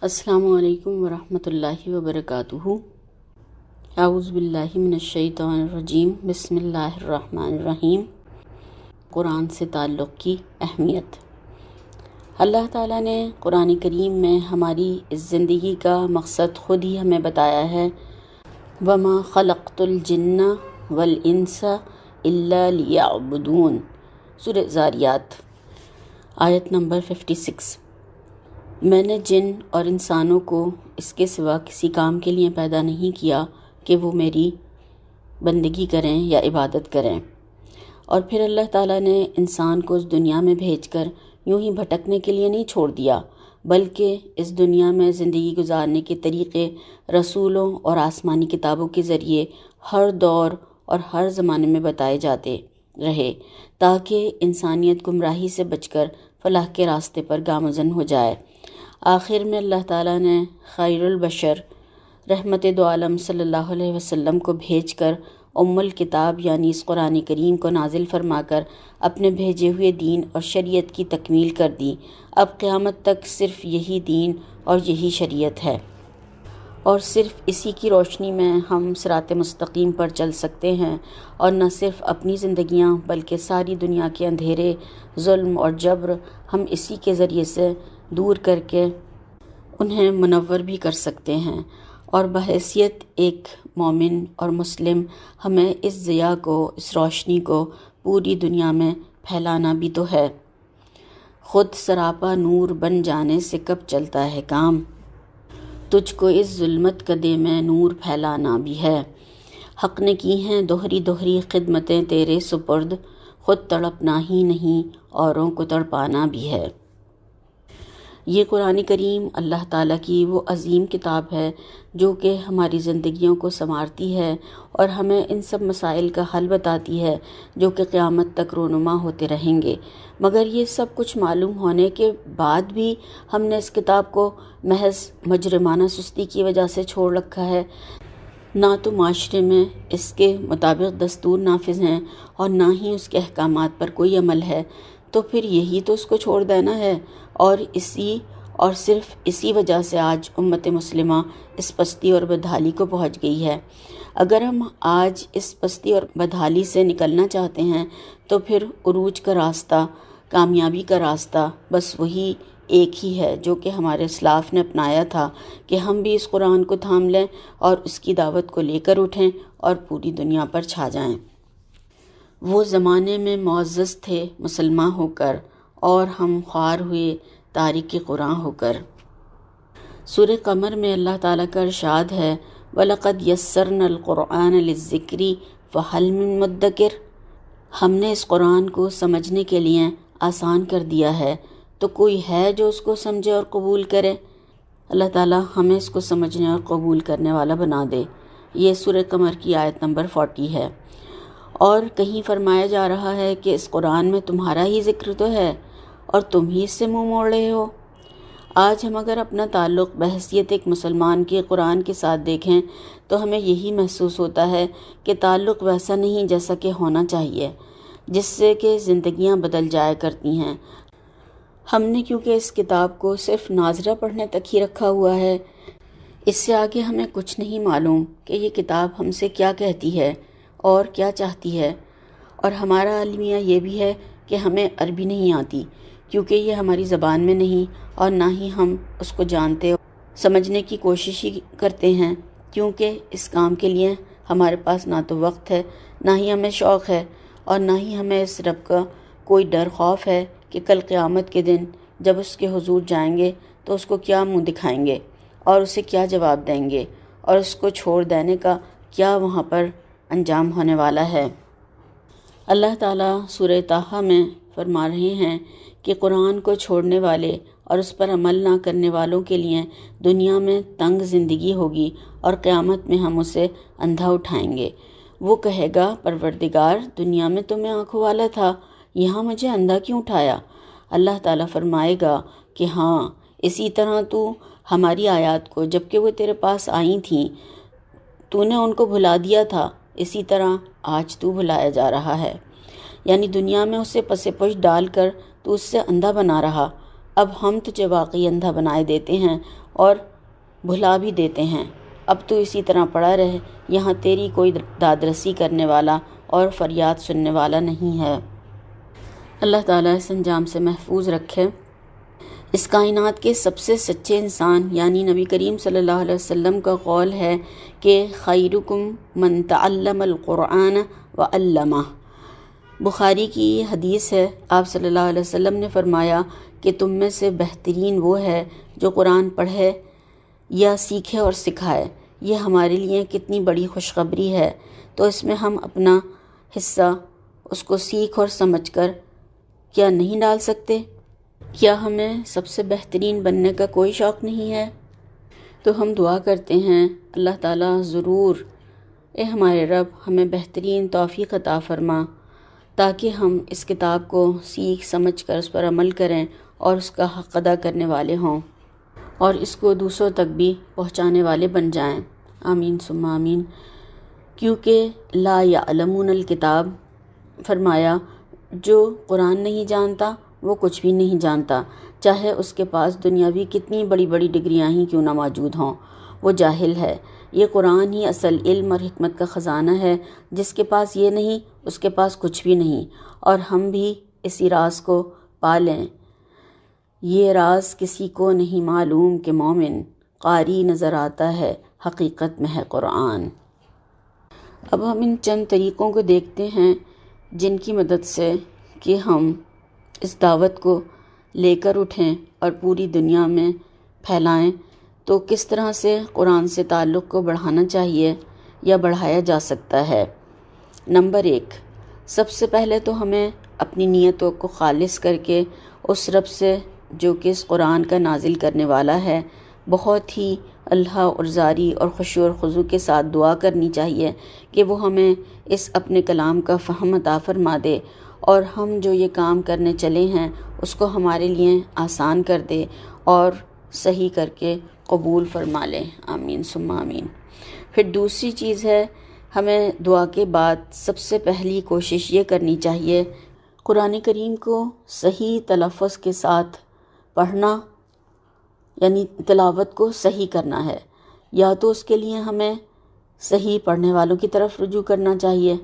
السلام علیکم ورحمۃ اللہ وبرکاتہ۔ اعوذ باللہ من الشیطان الرجیم، بسم اللہ الرحمن الرحیم۔ قرآن سے تعلق کی اہمیت۔ اللہ تعالیٰ نے قرآن کریم میں ہماری اس زندگی کا مقصد خود ہی ہمیں بتایا ہے۔ وَمَا خَلَقْتُ الْجِنَّ وَالْإِنسَ إِلَّا لِيَعْبُدُونَ، سورہ ذاریات، آیت نمبر 56۔ میں نے جن اور انسانوں کو اس کے سوا کسی کام کے لیے پیدا نہیں کیا کہ وہ میری بندگی کریں یا عبادت کریں۔ اور پھر اللہ تعالیٰ نے انسان کو اس دنیا میں بھیج کر یوں ہی بھٹکنے کے لیے نہیں چھوڑ دیا، بلکہ اس دنیا میں زندگی گزارنے کے طریقے رسولوں اور آسمانی کتابوں کے ذریعے ہر دور اور ہر زمانے میں بتائے جاتے رہے، تاکہ انسانیت گمراہی سے بچ کر فلاح کے راستے پر گامزن ہو جائے۔ آخر میں اللہ تعالیٰ نے خیر البشر رحمت دو عالم صلی اللہ علیہ وسلم کو بھیج کر الکتاب یعنی اس قرآن کریم کو نازل فرما کر اپنے بھیجے ہوئے دین اور شریعت کی تکمیل کر دی۔ اب قیامت تک صرف یہی دین اور یہی شریعت ہے، اور صرف اسی کی روشنی میں ہم صراط مستقیم پر چل سکتے ہیں، اور نہ صرف اپنی زندگیاں بلکہ ساری دنیا کے اندھیرے، ظلم اور جبر ہم اسی کے ذریعے سے دور کر کے انہیں منور بھی کر سکتے ہیں۔ اور بحیثیت ایک مومن اور مسلم ہمیں اس ضیاء کو، اس روشنی کو پوری دنیا میں پھیلانا بھی تو ہے۔ خود سراپا نور بن جانے سے کب چلتا ہے کام، تجھ کو اس ظلمت کدے میں نور پھیلانا بھی ہے۔ حق نے کی ہیں دوہری دوہری خدمتیں تیرے سپرد، خود تڑپنا ہی نہیں اوروں کو تڑپانا بھی ہے۔ یہ قرآن کریم اللہ تعالیٰ کی وہ عظیم کتاب ہے جو کہ ہماری زندگیوں کو سنوارتی ہے اور ہمیں ان سب مسائل کا حل بتاتی ہے جو کہ قیامت تک رونما ہوتے رہیں گے۔ مگر یہ سب کچھ معلوم ہونے کے بعد بھی ہم نے اس کتاب کو محض مجرمانہ سستی کی وجہ سے چھوڑ رکھا ہے۔ نہ تو معاشرے میں اس کے مطابق دستور نافذ ہیں اور نہ ہی اس کے احکامات پر کوئی عمل ہے، تو پھر یہی تو اس کو چھوڑ دینا ہے۔ اور صرف اسی وجہ سے آج امت مسلمہ اس پستی اور بدحالی کو پہنچ گئی ہے۔ اگر ہم آج اس پستی اور بدحالی سے نکلنا چاہتے ہیں تو پھر عروج کا راستہ، کامیابی کا راستہ بس وہی ایک ہی ہے جو کہ ہمارے اسلاف نے اپنایا تھا، کہ ہم بھی اس قرآن کو تھام لیں اور اس کی دعوت کو لے کر اٹھیں اور پوری دنیا پر چھا جائیں۔ وہ زمانے میں معزز تھے مسلمان ہو کر، اور ہم خوار ہوئے تارک قرآن ہو کر۔ سورہ قمر میں اللہ تعالیٰ کا ارشاد ہے، وَلَقَدْ يَسَّرْنَا الْقُرْآنَ لِلذِّكْرِ فَهَلْ مِن مُدَّكِرٍ، ہم نے اس قرآن کو سمجھنے کے لیے آسان کر دیا ہے، تو کوئی ہے جو اس کو سمجھے اور قبول کرے؟ اللہ تعالیٰ ہمیں اس کو سمجھنے اور قبول کرنے والا بنا دے۔ یہ سورہ قمر کی آیت نمبر 40 ہے۔ اور کہیں فرمایا جا رہا ہے کہ اس قرآن میں تمہارا ہی ذکر تو ہے اور تم ہی اس سے منہ موڑ رہے ہو۔ آج ہم اگر اپنا تعلق بحیثیت ایک مسلمان کے قرآن کے ساتھ دیکھیں تو ہمیں یہی محسوس ہوتا ہے کہ تعلق ویسا نہیں جیسا کہ ہونا چاہیے، جس سے کہ زندگیاں بدل جایا کرتی ہیں۔ ہم نے کیونکہ اس کتاب کو صرف ناظرہ پڑھنے تک ہی رکھا ہوا ہے، اس سے آگے ہمیں کچھ نہیں معلوم کہ یہ کتاب ہم سے کیا کہتی ہے اور کیا چاہتی ہے۔ اور ہمارا المیہ یہ بھی ہے کہ ہمیں عربی نہیں آتی، کیونکہ یہ ہماری زبان میں نہیں، اور نہ ہی ہم اس کو جانتے سمجھنے کی کوشش ہی کرتے ہیں، کیونکہ اس کام کے لیے ہمارے پاس نہ تو وقت ہے، نہ ہی ہمیں شوق ہے، اور نہ ہی ہمیں اس رب کا کوئی ڈر خوف ہے کہ کل قیامت کے دن جب اس کے حضور جائیں گے تو اس کو کیا منہ دکھائیں گے اور اسے کیا جواب دیں گے، اور اس کو چھوڑ دینے کا کیا وہاں پر انجام ہونے والا ہے۔ اللہ تعالیٰ سورہ طٰہٰ میں فرما رہے ہیں کہ قرآن کو چھوڑنے والے اور اس پر عمل نہ کرنے والوں کے لیے دنیا میں تنگ زندگی ہوگی، اور قیامت میں ہم اسے اندھا اٹھائیں گے۔ وہ کہے گا، پروردگار دنیا میں تو میں آنکھوں والا تھا، یہاں مجھے اندھا کیوں اٹھایا؟ اللہ تعالیٰ فرمائے گا کہ ہاں، اسی طرح تو ہماری آیات کو جب کہ وہ تیرے پاس آئی تھیں تو نے ان کو بھلا دیا تھا، اسی طرح آج تو بھلایا جا رہا ہے۔ یعنی دنیا میں اسے پس پش ڈال کر تو اس سے اندھا بنا رہا، اب ہم تجھے واقعی اندھا بنائے دیتے ہیں اور بھلا بھی دیتے ہیں، اب تو اسی طرح پڑا رہے، یہاں تیری کوئی دادرسی کرنے والا اور فریاد سننے والا نہیں ہے۔ اللہ تعالیٰ اس انجام سے محفوظ رکھے۔ اس کائنات کے سب سے سچے انسان یعنی نبی کریم صلی اللہ علیہ وسلم کا قول ہے کہ خیرکم من تعلم القرآن وعلمہ۔ بخاری کی یہ حدیث ہے، آپ صلی اللہ علیہ وسلم نے فرمایا کہ تم میں سے بہترین وہ ہے جو قرآن پڑھے یا سیکھے اور سکھائے۔ یہ ہمارے لیے کتنی بڑی خوشخبری ہے، تو اس میں ہم اپنا حصہ اس کو سیکھ اور سمجھ کر کیا نہیں ڈال سکتے؟ کیا ہمیں سب سے بہترین بننے کا کوئی شوق نہیں ہے؟ تو ہم دعا کرتے ہیں اللہ تعالیٰ ضرور اے ہمارے رب ہمیں بہترین توفیق عطا فرما تاکہ ہم اس کتاب کو سیکھ سمجھ کر اس پر عمل کریں اور اس کا حق ادا کرنے والے ہوں اور اس کو دوسروں تک بھی پہنچانے والے بن جائیں۔ آمین ثم آمین۔ کیونکہ لا یعلمون الکتاب، فرمایا جو قرآن نہیں جانتا وہ کچھ بھی نہیں جانتا، چاہے اس کے پاس دنیاوی کتنی بڑی بڑی ڈگریاں ہی کیوں نہ موجود ہوں، وہ جاہل ہے۔ یہ قرآن ہی اصل علم اور حکمت کا خزانہ ہے، جس کے پاس یہ نہیں اس کے پاس کچھ بھی نہیں، اور ہم بھی اسی راز کو پالیں۔ یہ راز کسی کو نہیں معلوم کہ مومن قاری نظر آتا ہے، حقیقت میں ہے قرآن۔ اب ہم ان چند طریقوں کو دیکھتے ہیں جن کی مدد سے کہ ہم اس دعوت کو لے کر اٹھیں اور پوری دنیا میں پھیلائیں۔ تو کس طرح سے قرآن سے تعلق کو بڑھانا چاہیے یا بڑھایا جا سکتا ہے؟ نمبر 1، سب سے پہلے تو ہمیں اپنی نیتوں کو خالص کر کے اس رب سے جو کہ اس قرآن کا نازل کرنے والا ہے بہت ہی اللہ اور زاری اور خشوع اور خضوع کے ساتھ دعا کرنی چاہیے کہ وہ ہمیں اس اپنے کلام کا فہم عطا فرما دے اور ہم جو یہ کام کرنے چلے ہیں اس کو ہمارے لیے آسان کر دے اور صحیح کر کے قبول فرما لے۔ آمین ثم آمین۔ پھر دوسری چیز ہے، ہمیں دعا کے بعد سب سے پہلی کوشش یہ کرنی چاہیے قرآن کریم کو صحیح تلفظ کے ساتھ پڑھنا، یعنی تلاوت کو صحیح کرنا ہے۔ یا تو اس کے لیے ہمیں صحیح پڑھنے والوں کی طرف رجوع کرنا چاہیے،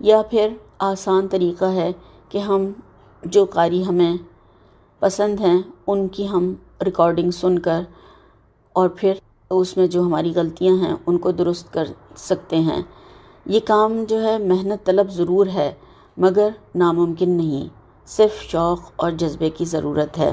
یا پھر آسان طریقہ ہے کہ ہم جو قاری ہمیں پسند ہیں ان کی ہم ریکارڈنگ سن کر اور پھر اس میں جو ہماری غلطیاں ہیں ان کو درست کر سکتے ہیں۔ یہ کام جو ہے محنت طلب ضرور ہے مگر ناممکن نہیں، صرف شوق اور جذبے کی ضرورت ہے۔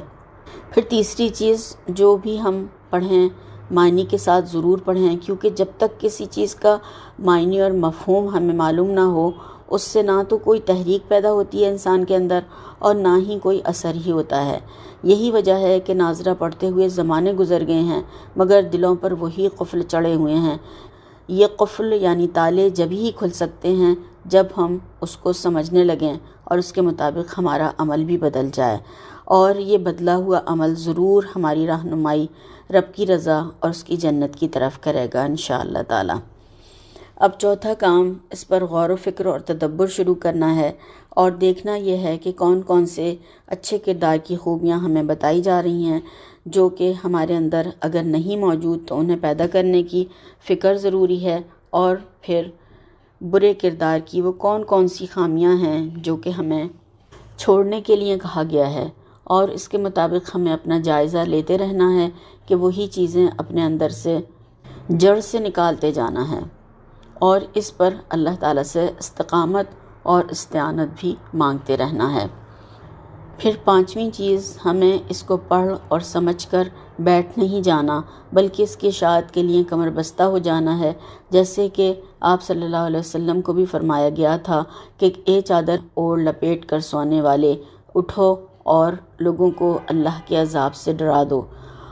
پھر تیسری چیز، جو بھی ہم پڑھیں معنی کے ساتھ ضرور پڑھیں، کیونکہ جب تک کسی چیز کا معنی اور مفہوم ہمیں معلوم نہ ہو اس سے نہ تو کوئی تحریک پیدا ہوتی ہے انسان کے اندر اور نہ ہی کوئی اثر ہی ہوتا ہے۔ یہی وجہ ہے کہ ناظرہ پڑھتے ہوئے زمانے گزر گئے ہیں مگر دلوں پر وہی قفل چڑھے ہوئے ہیں۔ یہ قفل یعنی تالے جب ہی کھل سکتے ہیں جب ہم اس کو سمجھنے لگیں اور اس کے مطابق ہمارا عمل بھی بدل جائے، اور یہ بدلا ہوا عمل ضرور ہماری رہنمائی رب کی رضا اور اس کی جنت کی طرف کرے گا انشاءاللہ تعالی۔ اب چوتھا کام، اس پر غور و فکر اور تدبر شروع کرنا ہے اور دیکھنا یہ ہے کہ کون کون سے اچھے کردار کی خوبیاں ہمیں بتائی جا رہی ہیں جو کہ ہمارے اندر اگر نہیں موجود تو انہیں پیدا کرنے کی فکر ضروری ہے، اور پھر برے کردار کی وہ کون کون سی خامیاں ہیں جو کہ ہمیں چھوڑنے کے لیے کہا گیا ہے، اور اس کے مطابق ہمیں اپنا جائزہ لیتے رہنا ہے کہ وہی چیزیں اپنے اندر سے جڑ سے نکالتے جانا ہے، اور اس پر اللہ تعالیٰ سے استقامت اور استعانت بھی مانگتے رہنا ہے۔ پھر پانچویں چیز، ہمیں اس کو پڑھ اور سمجھ کر بیٹھ نہیں جانا بلکہ اس کی اشاعت کے لیے کمر بستہ ہو جانا ہے، جیسے کہ آپ صلی اللہ علیہ وسلم کو بھی فرمایا گیا تھا کہ اے چادر اوڑھ لپیٹ کر سونے والے، اٹھو اور لوگوں کو اللہ کے عذاب سے ڈرا دو،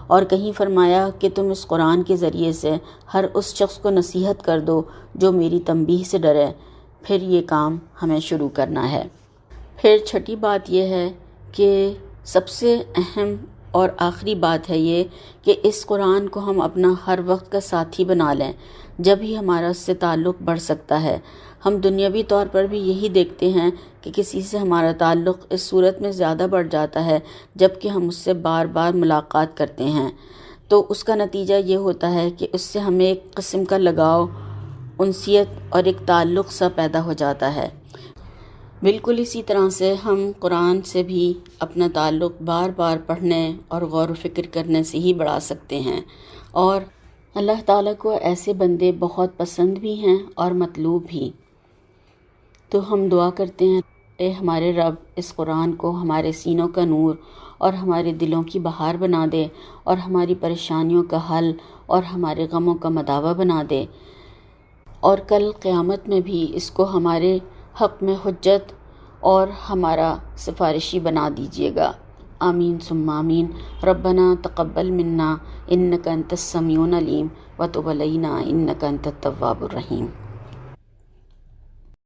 اور کہیں فرمایا کہ تم اس قرآن کے ذریعے سے ہر اس شخص کو نصیحت کر دو جو میری تنبیہ سے ڈرے۔ پھر یہ کام ہمیں شروع کرنا ہے۔ پھر چھٹی بات یہ ہے کہ سب سے اہم اور آخری بات ہے یہ کہ اس قرآن کو ہم اپنا ہر وقت کا ساتھی بنا لیں، جب ہی ہمارا اس سے تعلق بڑھ سکتا ہے۔ ہم دنیاوی طور پر بھی یہی دیکھتے ہیں کہ کسی سے ہمارا تعلق اس صورت میں زیادہ بڑھ جاتا ہے جب کہ ہم اس سے بار بار ملاقات کرتے ہیں، تو اس کا نتیجہ یہ ہوتا ہے کہ اس سے ہمیں ایک قسم کا لگاؤ، انسیت اور ایک تعلق سا پیدا ہو جاتا ہے۔ بالکل اسی طرح سے ہم قرآن سے بھی اپنا تعلق بار بار پڑھنے اور غور و فکر کرنے سے ہی بڑھا سکتے ہیں، اور اللہ تعالیٰ کو ایسے بندے بہت پسند بھی ہیں اور مطلوب بھی۔ تو ہم دعا کرتے ہیں، اے ہمارے رب، اس قرآن کو ہمارے سینوں کا نور اور ہمارے دلوں کی بہار بنا دے، اور ہماری پریشانیوں کا حل اور ہمارے غموں کا مداوع بنا دے، اور کل قیامت میں بھی اس کو ہمارے حق میں حجت اور ہمارا سفارشی بنا دیجیے گا۔ آمین ثم آمین۔ ربنا تقبل منا انک انت السمیع العلیم وتب علینا انک انت التواب الرحیم۔